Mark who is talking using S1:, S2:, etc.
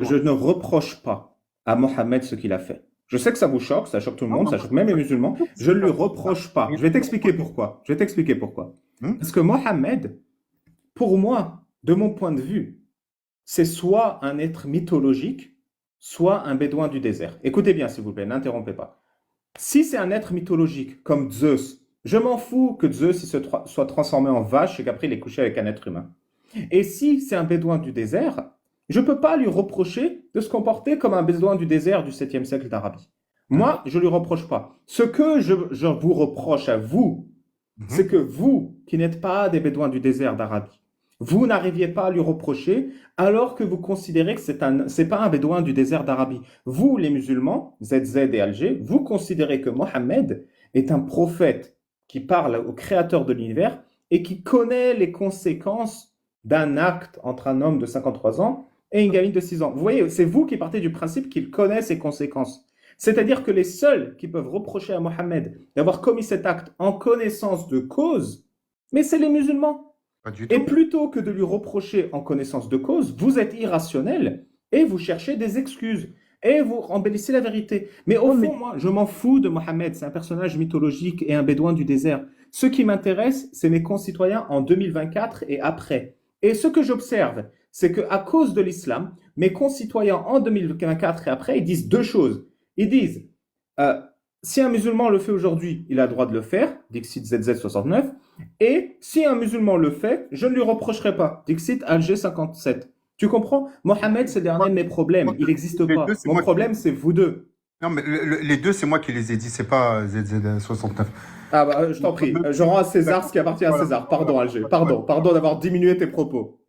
S1: Je ne reproche pas à Mohammed ce qu'il a fait. Je sais que ça vous choque, ça choque tout le
S2: Non,
S1: monde,
S2: non,
S1: ça choque même les musulmans. Je ne lui reproche pas.
S2: rien
S1: Je vais
S2: à
S1: t'expliquer
S2: reprocher.
S1: pourquoi. Je vais t'expliquer pourquoi.
S2: Hmm.
S1: Parce que Mohammed, pour moi, de mon point de vue, c'est soit un être mythologique, soit un bédouin du désert. Écoutez bien, s'il vous plaît, n'interrompez pas. Si c'est un être mythologique comme Zeus, je m'en fous que Zeus soit transformé en vache et qu'après il est couché avec un être humain. Et si c'est un bédouin du désert, je ne peux pas lui reprocher de se comporter comme un bédouin du désert du 7e siècle d'Arabie.
S2: Hmm.
S1: Moi, je ne lui reproche pas. Ce que je vous reproche à vous, c'est
S2: Mhm.
S1: que vous, qui n'êtes pas des bédouins du désert d'Arabie, vous n'arriviez pas à lui reprocher alors que vous considérez que c'est pas un bédouin du désert d'Arabie. Vous, les musulmans, ZZ et Alger, vous considérez que Mohammed est un prophète qui parle au créateur de l'univers et qui connaît les conséquences d'un acte entre un homme de 53 ans et une gamine de 6 ans. Vous voyez, c'est vous qui partez du principe qu'il connaît ses conséquences. C'est-à-dire que les seuls qui peuvent reprocher à Mohammed d'avoir commis cet acte en connaissance de cause, mais c'est les musulmans.
S2: Pas du
S1: Et
S2: tout.
S1: plutôt que de lui reprocher en connaissance de cause, vous êtes irrationnel et vous cherchez des excuses et vous embellissez la vérité. Mais au
S2: Ouais, mais
S1: fond, moi, je m'en fous de Mohammed, c'est un personnage mythologique et un bédouin du désert. Ce qui m'intéresse, c'est mes concitoyens en 2024 et après. Et ce que j'observe, c'est qu'à cause de l'islam, mes concitoyens en 2024 et après, ils disent deux choses. Ils disent, euh, si un musulman le fait aujourd'hui, il a le droit de le faire, Dixit ZZ69, et si un musulman le fait, je ne lui reprocherai pas, Dixit Alger 57. Tu comprends? Mohamed, c'est le dernier de mes problèmes, il n'existe
S2: les deux,
S1: pas.
S2: c'est
S1: Mon
S2: moi qui...
S1: problème, c'est vous deux.
S2: Non, mais les deux, c'est moi qui les ai dit, c'est pas ZZ69.
S1: Ah bah, je t'en prie, je rends à César ce qui appartient à
S2: Voilà,
S1: César.
S2: voilà,
S1: Pardon, Alger,
S2: voilà.
S1: pardon d'avoir diminué tes propos.